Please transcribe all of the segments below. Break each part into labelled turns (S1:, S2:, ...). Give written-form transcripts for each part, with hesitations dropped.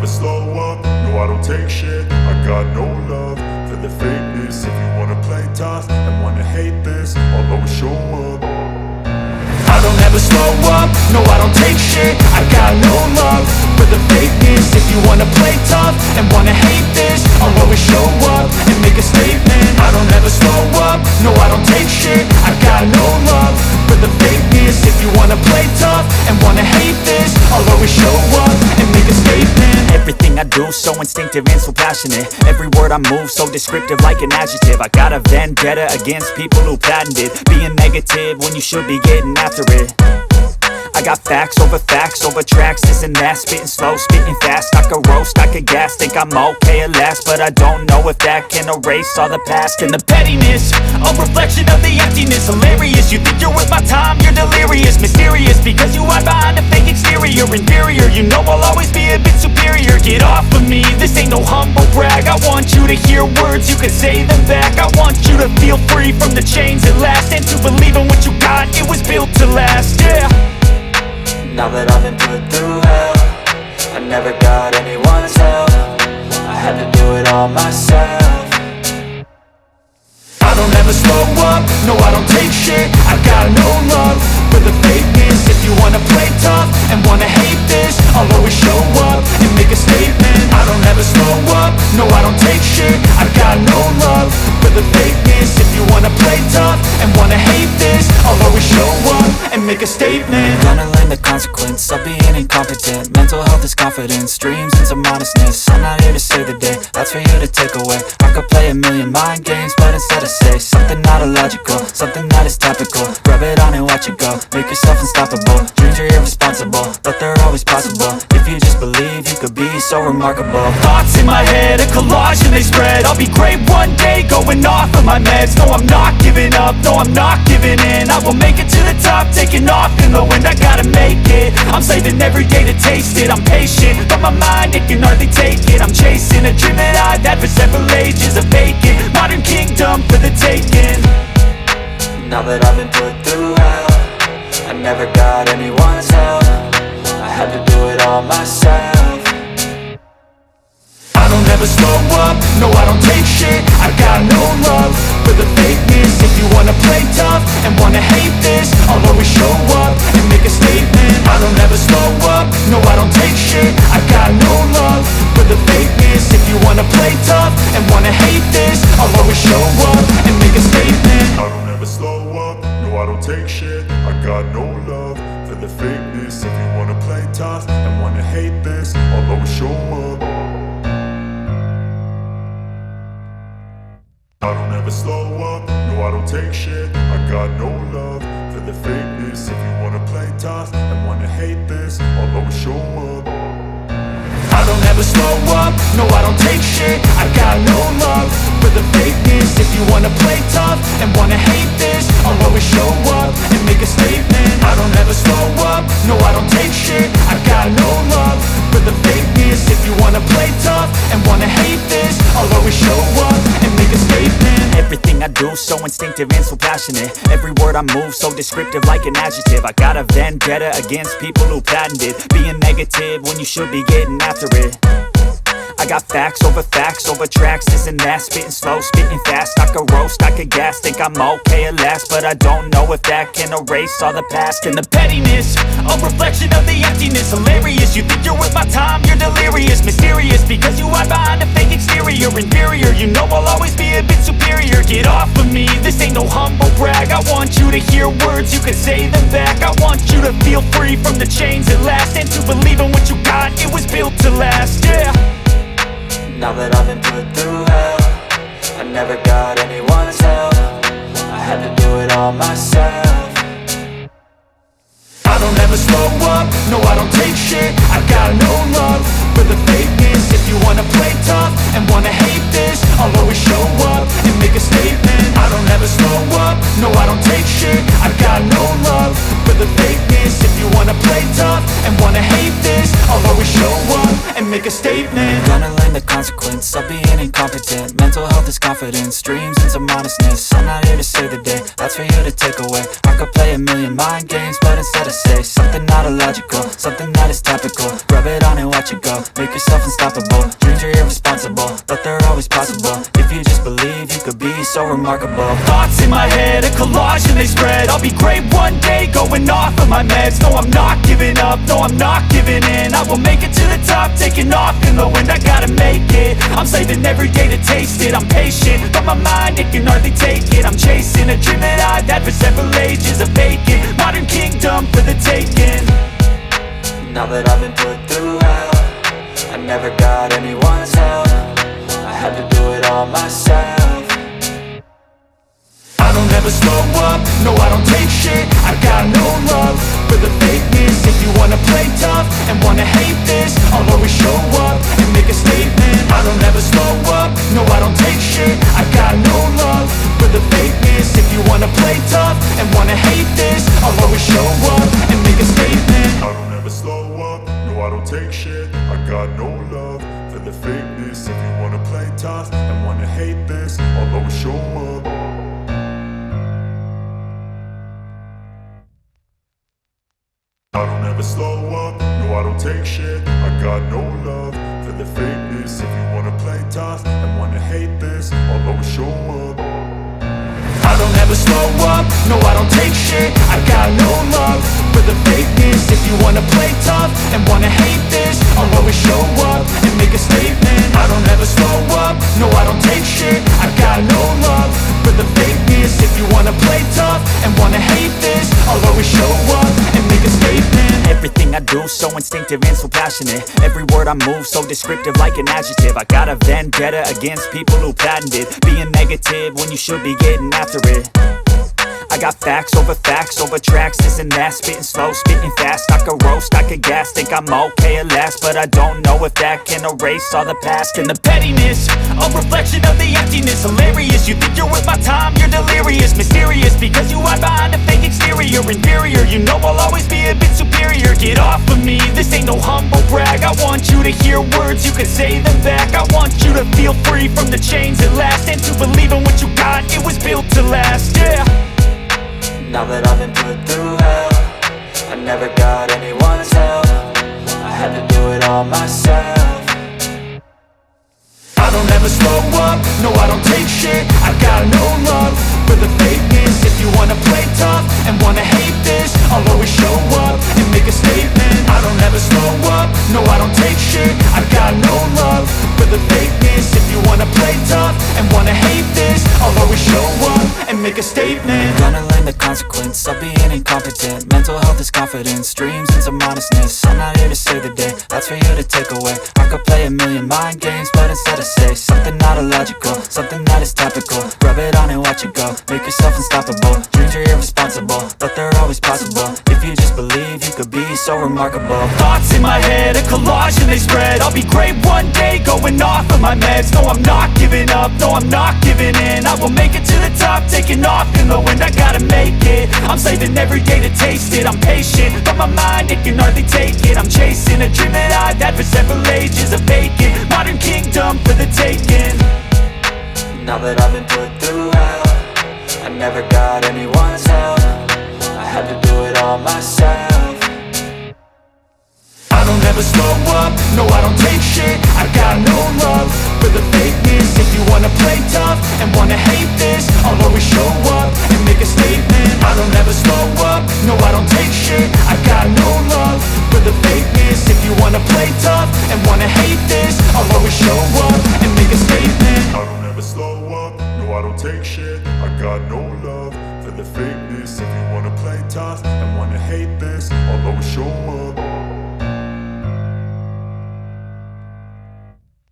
S1: slow up, no I don't take shit. I got no love for the fakeness. If you wanna play tough and wanna hate this, I'll always show up. I don't ever slow up, no I don't take shit. I got no love for the fakeness. If you wanna play tough and wanna hate this, I'll always show up and make a statement. I don't ever slow up, no I don't take shit. I got no love for the fakeness. If you wanna play tough and wanna hate this, I'll always show up and make a statement.
S2: Everything I do so instinctive and so passionate. Every word I move so descriptive like an adjective. I got a vendetta against people who patented being negative when you should be getting after it. I got facts over tracks, this and that. Spitting slow, spitting fast, I could roast, I could gas. Think I'm okay at last, but I don't know if that can erase all the past. And the pettiness, a reflection of the emptiness. Hilarious, you think you're worth my time, you're delirious. Mysterious, because you hide behind a fake exterior. Inferior, you know I'll always be a bit superior. Get off of me, this ain't no humble brag. I want you to hear words, you can say them back. I want you to feel free from the chains at last, and to believe in what you got, it was built to last, yeah.
S3: Now that I've been put through hell, I never got anyone's help. I had to do it all myself.
S1: I don't ever slow up, no I don't take shit. I got no love for the fakeness. If you wanna play tough and wanna hate this, I'll always show up and make a statement. I don't ever slow up, no I don't take shit. I got no love for the fakeness. If you wanna play tough and wanna hate this, I'll always show up and make a statement.
S3: Gonna learn the consequence of being incompetent. Mental health is confidence, dreams and some modestness. I'm not here to save the day, that's for you to take away. I could play a million mind games, but instead I say something not illogical, something that is topical. Rub it on and watch it go, make yourself unstoppable. Dreams are irresponsible, but they're always possible. If you just believe, you could be so remarkable.
S2: Thoughts in my head, a collage and they spread. I'll be great one day, going off of my meds. No, I'm not giving up, no, I'm not giving in. I will make it to the top, taking off in the wind. I gotta make it, I'm saving every day to taste it. I'm patient, but my mind, it can hardly take it. I'm chasing a dream that I've had for several ages. A vacant, modern kingdom for the taking.
S3: Now that I've been put through hell, I never got anyone's help. I had to do it all myself.
S1: I don't ever slow up, no I don't take shit. I got no love for the fakeness. If you wanna play tough and wanna hate this, I'll always show up and make a statement. I don't ever slow up, no I don't take shit. I got no love for the fakeness. If you wanna play tough and wanna hate this, I'll always show up and make a statement. I don't ever slow up, no I don't take shit. I got no love for the fakeness. If you wanna play tough and wanna hate this, I'll always show up. I don't ever slow up, no I don't take shit. I got no love for the fakeness. If you wanna play tough and wanna hate this, I'll always show up. I don't ever slow up, no I don't take shit. I got no love for the fakeness. If you wanna play tough and wanna hate this, I'll always show up and make a statement. I don't ever slow up, no I don't take shit. I got no love for the fakeness. If you wanna play tough and wanna hate this, I'll always show up and make a statement.
S2: Everything I do so instinctive and so passionate. Every word I move so descriptive like an adjective. I got a vendetta against people who patented being negative when you should be getting after it. I got facts over tracks, this and that. Spitting slow, spitting fast, I could roast, I could gas. Think I'm okay at last, but I don't know if that can erase all the past. And the pettiness, a reflection of the emptiness. Hilarious, you think you're worth my time, you're delirious. Mysterious, because you hide behind a fake exterior. Inferior, you know I'll always be a bit superior. Get off of me, this ain't no humble brag. I want you to hear words, you can say them back. I want you to feel free from the chains at last, and to believe in what you got, it was built to last, yeah.
S3: Now that I've been put through hell, I never got anyone's help. I had to do it all myself.
S1: I don't ever slow up, no I don't take shit. I got no love for the fakeness. If you wanna play tough and wanna hate this, I'll always show up and make a statement. I don't ever slow up, no I don't take shit. I got no love for the fakeness. If you wanna play tough and wanna hate this, I'll always show and make a statement.
S3: Gonna learn the consequence of being incompetent. Mental health is confidence, dreams into modestness. I'm not here to save the day, that's for you to take away. I could play a million mind games, but instead I say something not illogical, something that is topical. Rub it on and watch it go, make yourself unstoppable. Dreams are irresponsible, but they're always possible. If you just believe, you could be so remarkable.
S1: Thoughts in my head, a collage and they spread. I'll be great one day, going off of my meds. No, I'm not giving up, no, I'm not giving in. I will make it to the top, taking off in the wind. I gotta make it, I'm saving every day to taste it. I'm patient, but my mind, it can hardly take it. I'm chasing a dream that I've had for several ages. A vacant, modern kingdom for the taking.
S3: Now that I've been put through hell, I never got anyone's help. I had to do it all myself.
S1: I don't ever slow up, no I don't take shit. I got no love for the fakeness. If you wanna play tough and wanna hate this, I'll always show up and make a statement. I don't ever slow up, no I don't take shit. I got no love for the fakeness. If you wanna play tough and wanna hate this, I'll always show up and make a statement.
S4: I don't ever slow up, no I don't take shit. I got no love for the fakeness. If you wanna play tough and wanna hate this, I'll always show up. I don't ever slow up, no I don't take shit. I got no love for the fakeness. If you wanna play tough and wanna hate this, I'll always show up.
S1: I don't ever slow up, no I don't take shit. I got no love for the fakeness. If you wanna play tough and wanna hate this, I'll always show up and make a statement. I don't ever slow up, no I don't take shit. I got no love for the fakeness. If you wanna play tough and wanna hate this, I'll always show up and make a statement.
S2: Everything I do so instinctive and so passionate. Every word I move so descriptive like an adjective. I got a vendetta against people who patented being negative when you should be getting after it. I got facts over tracks, this and that. Spitting slow, spitting fast. I could roast, I could gas. Think I'm okay at last, but I don't know if that can erase all the past.
S1: And the pettiness, a reflection of the emptiness. Hilarious, you think you're worth my time, you're delirious. Mysterious, because you hide behind a fake exterior. Inferior, you know I'll always be a bit superior. Get off of me, this ain't no humble brag. I want you to hear words, you can say them back. I want you to feel free from the chains at last, and to believe in what you got, it was built to last, yeah.
S3: Now that I've been put through hell, I never got anyone's help. I had to do it all myself.
S1: I don't ever slow up, no I don't take shit. I got no love for the fakeness. If you wanna play tough and wanna hate this, I'll always show up and make a statement. I don't ever slow up, no I don't take shit. I got no love for the fakeness. If you wanna play tough and wanna hate this, I'll always show up and make a statement.
S3: Gonna learn the consequence of being incompetent. Mental health is confidence, dreams into modestness. I'm not here to save the day, that's for you to take away. I could play a million mind games, but instead I say something not illogical, something that is topical. Rub it on and watch it go, make yourself unstoppable. Dreams are irresponsible, but they're always possible. If you just believe, you could be so remarkable.
S1: Thoughts in my head, a collage and they spread. I'll be great one day, going off of my meds. No, I'm not giving up, no, I'm not giving in. I will make it to the top, taking off in the wind. I gotta make it, I'm saving every day to taste it. I'm patient, but my mind, it can hardly take it. I'm chasing a dream that I've had for several ages. A vacant, modern kingdom for the taking.
S3: Now that I've been put through hell, I never got anyone's help. I had to do it all myself.
S1: I don't ever slow up, no I don't take shit. I got no love for the fakeness. If you wanna play tough and wanna hate this, I'll always show up and make a statement. I don't ever slow up, no I don't take shit. I got no love for the fakeness. If you wanna play tough and wanna hate this, I'll always show up and make a statement.
S4: I don't ever slow up, no I don't take shit. I got no love for the fakeness. If you wanna play tough and wanna hate this, I'll always show up.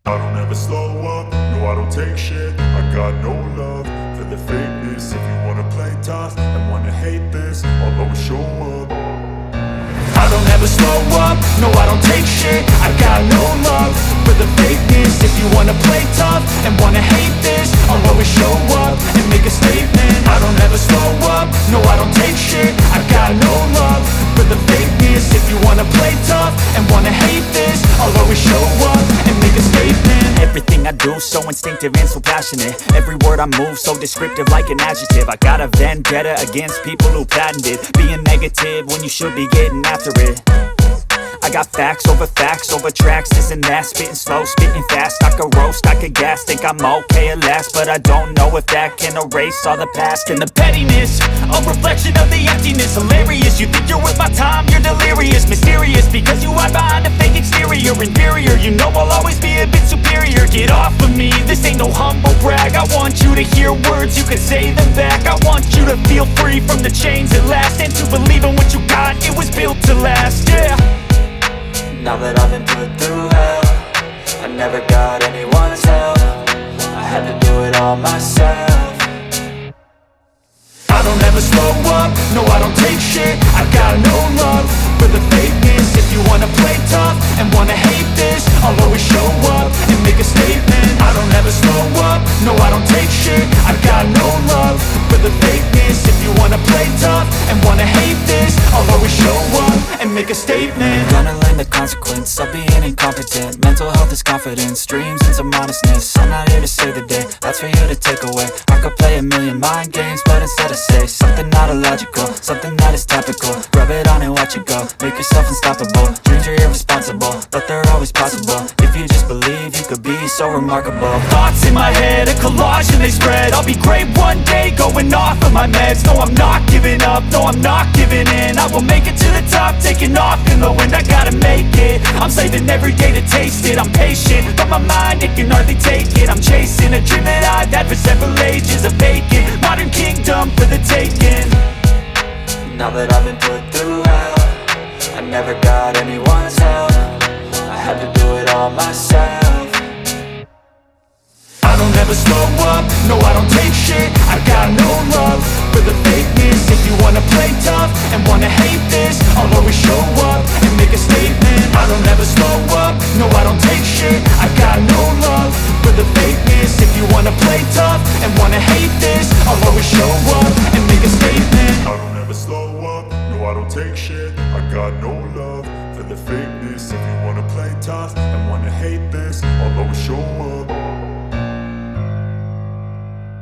S4: I don't ever slow up, no I don't take shit. I got no love for the fakeness. If you wanna play tough and wanna hate this, I'll always show up.
S1: I don't ever slow up, no I don't take shit. I got no love for the fakeness. If you wanna play tough and wanna hate this, I'll always show up and make a statement. I don't ever slow up, no I don't take shit. I got no love for the fakeness. If you wanna play tough and wanna hate this, I'll always show up
S2: Everything I do so instinctive and so passionate. Every word I move so descriptive like an adjective. I got a vendetta against people who patented being negative when you should be getting after it. I got facts over tracks, this and that. Spitting slow, spitting fast, I could roast, I could gas. Think I'm okay at last, but I don't know if that can erase all the past. And the pettiness, a reflection of the emptiness. Hilarious, you think you're worth my time, you're delirious. Mysterious, because you hide behind a fake exterior. Inferior, you know I'll always be a bit superior. Get off of me, this ain't no humble brag. I want you to hear words, you can say them back. I want you to feel free from the chains at last, and to believe in what you got, it was built to last, yeah.
S3: Now that I've been put through hell, I never got anyone's help. I had to do it all myself.
S1: I don't ever slow up, no I don't take shit. I got no love for the fakeness. If you wanna play tough and wanna hate this, I'll always show up and make a statement. I don't ever slow up, no I don't take shit. I got no love for the fakeness. If you wanna play tough and wanna hate this, I'll always show up and make a statement.
S3: Gonna learn the consequence of being incompetent. Mental health is confidence, dreams into modestness. I'm not here to save the day, that's for you to take away. I could play a million mind games, but instead I say something not illogical, something that is topical. Rub it on and watch it go, make yourself unstoppable. Dreams are irresponsible, but they're always possible. If you just believe, you could be so remarkable.
S1: Thoughts in my head, a collage and they spread. I'll be great one day, going off of my meds. No, I'm not giving up, no, I'm not giving in. I will make it to the top, taking off in the wind. I gotta make it, I'm saving every day to taste it. I'm patient, but my mind, it can hardly take it. I'm chasing a dream that I've had for several ages. A vacant, modern kingdom for the taking.
S3: Now that I've been put through hell, I never got anyone's help. I had to do it all myself.
S1: I don't ever slow up, no I don't take shit. I got no love for the fakeness. If you wanna play tough and wanna hate this, I'll always show up and make a statement. I don't ever slow up, no I don't take shit. I got no love for the fakeness. If you wanna play tough and wanna hate this, I'll always show up and make a statement.
S4: I don't ever slow up, no I don't take shit. I got no love for the fakeness. If you wanna play tough and wanna hate this, I'll always show up.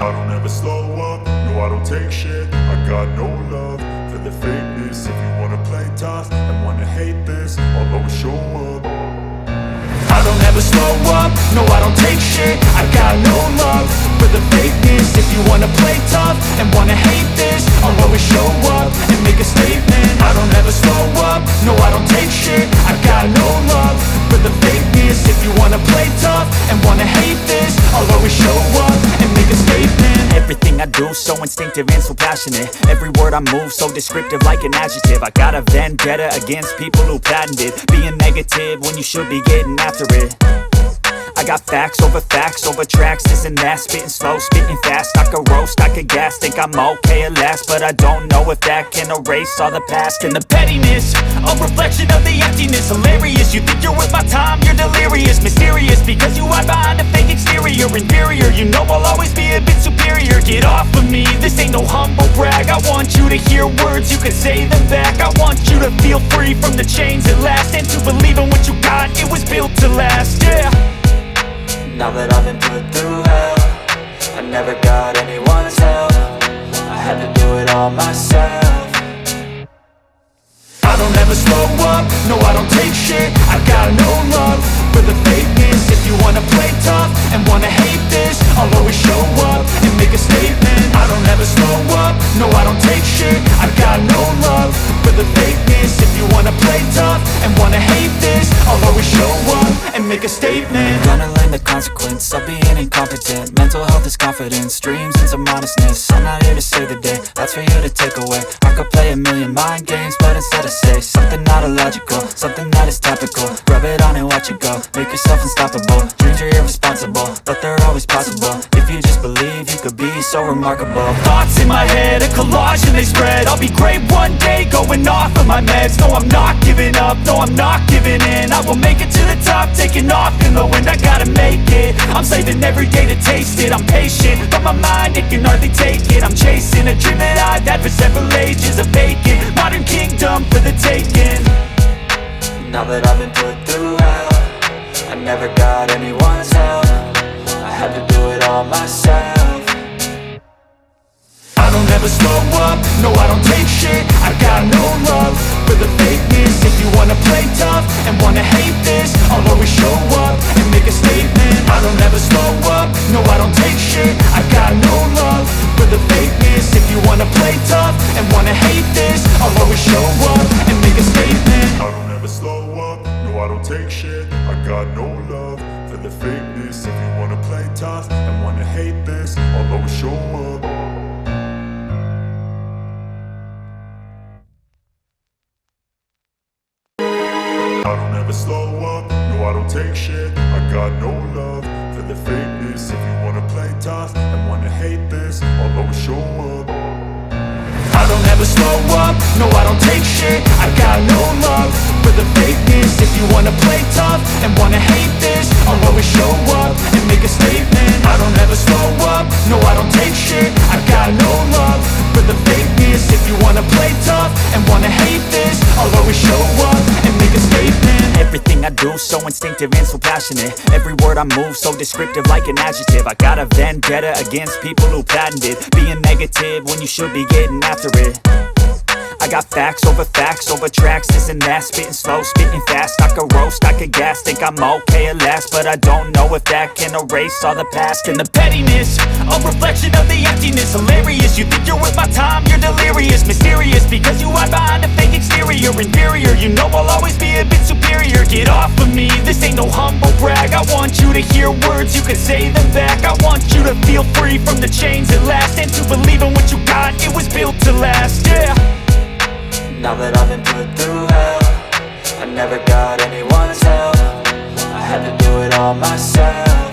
S4: I don't ever slow up, no I don't take shit. I got no love for the fakeness. If you wanna play tough and wanna hate this, I'll always show up.
S1: I don't ever slow up, no I don't take shit. I got no love for the fakeness. If you wanna play tough and wanna hate this, I'll always show up and make a statement. I don't ever slow up, no I don't take shit. I got no love for the fakeness. If you wanna play tough and wanna hate this, I'll always show up and make a statement.
S2: Everything I do so instinctive and so passionate. Every word I move so descriptive like an adjective. I got a vendetta against people who patented being negative when you should be getting after it. I got facts over tracks, this and that. Spitting slow, spitting fast, I could roast, I could gas. Think I'm okay at last, but I don't know if that can erase all the past.
S1: And the pettiness, a reflection of the emptiness. Hilarious, you think you're worth my time, you're delirious. Mysterious, because you hide behind a fake exterior. Inferior, you know I'll always be a bit superior. Get off of me, this ain't no humble brag. I want you to hear words, you can say them back. I want you to feel free from the chains at last, and to believe in what you got, it was built to last, yeah.
S3: Now that I've been put through hell, I never got anyone's help. I had to do it all myself.
S1: I don't ever slow up, no I don't take shit. I got no love for the fakeness. If you wanna play tough and wanna hate this, I'll always show up and make a statement. I don't ever slow up, no I don't take shit. I got no love for the fakeness. If you wanna play tough and wanna hate this, I'll always show up and make a statement.
S3: Gonna learn the consequence of being incompetent. Mental health is confidence, dreams into modestness. I'm not here to save the day, that's for you to take away. I could play a million mind games, but instead I say something not illogical, something that is topical. Rub it on and watch it go, make yourself unstoppable. Dreams are irresponsible, but they're always possible. If you just believe, you could be so remarkable.
S1: Thoughts in my head, a collage and they spread. I'll be great one day, going off of my meds. No, I'm not giving up, no, I'm not giving in. I will make it to the top, taking off in the wind. I gotta make it, I'm saving every day to taste it. I'm patient, but my mind, it can hardly take it. I'm chasing a dream that I've had for several ages. A vacant, modern kingdom for the taking.
S3: Now that I've been put through hell, I never got anyone's help. had to do it all myself.
S1: I don't ever slow up, no I don't take shit. I got no love for the fakeness. If you wanna play tough and wanna hate this, I'll always show up and make a statement. I don't ever slow up, no I don't take shit. I got no love for the fakeness. If you wanna play tough and wanna hate this, I'll always show up and make a statement.
S4: I don't ever slow up, no I don't take shit. I got no love for the fakeness. If you wanna play tough and wanna hate this, I'll always show up. I don't ever slow up, no I don't take shit. I got no love for the fakeness. If you wanna play tough and wanna hate this, I'll always show up.
S1: I don't ever slow up, no I don't take shit. I got no love for the fakeness. If you wanna play tough and wanna hate this, I'll always show up and make a statement. I don't ever slow up, no I don't take shit. I got no love for the fakeness. If you wanna play tough and wanna hate this, I'll always show up and make a statement.
S2: Everything I do so instinctive and so passionate. Every word I move so descriptive like an adjective. I got a vendetta against people who patented being negative when you should be getting after it. I got facts over tracks, this and that. Spitting slow, spitting fast. I could roast, I could gas. Think I'm okay at last, but I don't know if that can erase all the past. And the pettiness, a reflection of the emptiness. Hilarious, you think you're worth my time, you're delirious. Mysterious, because you hide behind a fake exterior. Inferior, you know I'll always be a bit superior. Get off of me, this ain't no humble brag. I want you to hear words, you can say them back. I want you to feel free from the chains at last, and to believe in what you got, it was built to last, yeah.
S3: Now that I've been put through hell, I never got anyone's help. I had to do it all myself.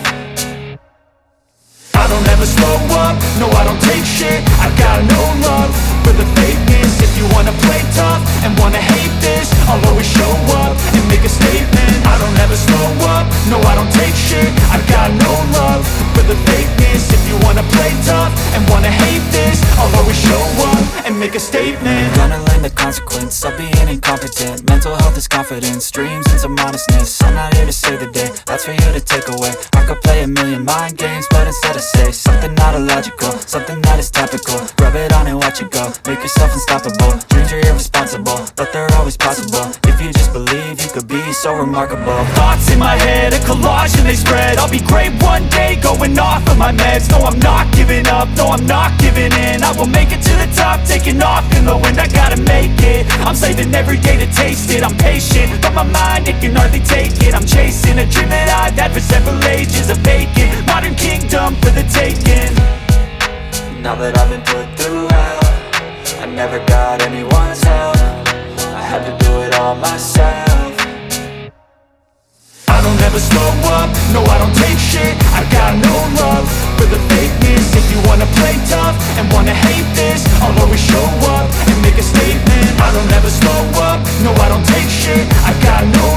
S1: I don't ever slow up, no I don't take shit. I got no love for the fakeness. If you wanna play tough and wanna hate this, I'll always show up and make a statement. I don't ever slow up, no I don't take shit. I got no love for the fakeness. If you wanna play tough and wanna hate this, I'll always show up and make a statement.
S3: Gonna learn the consequence of being incompetent. Mental health is confidence, dreams into modestness. I'm not here to save the day, that's for you to take away. I could play a million mind games, but instead I say something not illogical, something that is topical. Rub it on and watch it go, make yourself unstoppable. Dreams are irresponsible, but they're always possible. If you just believe, you could be so remarkable.
S1: Thoughts in my head, a collage and they spread. I'll be great one day, going off of my meds. No, I'm not giving up, no, I'm not giving in. I will make it to the top, taking off in the wind. I gotta make it, I'm saving every day to taste it. I'm patient, but my mind, it can hardly take it. I'm chasing a dream that I've had for several ages. A vacant, modern kingdom for the taking.
S3: Now that I've been put through hell, I never got anyone's help. I had to do it all myself.
S1: I don't ever slow up, no I don't take shit. I got no love for the fakeness. If you wanna play tough and wanna hate this, I'll always show up and make a statement. I don't ever slow up, no I don't take shit. I got no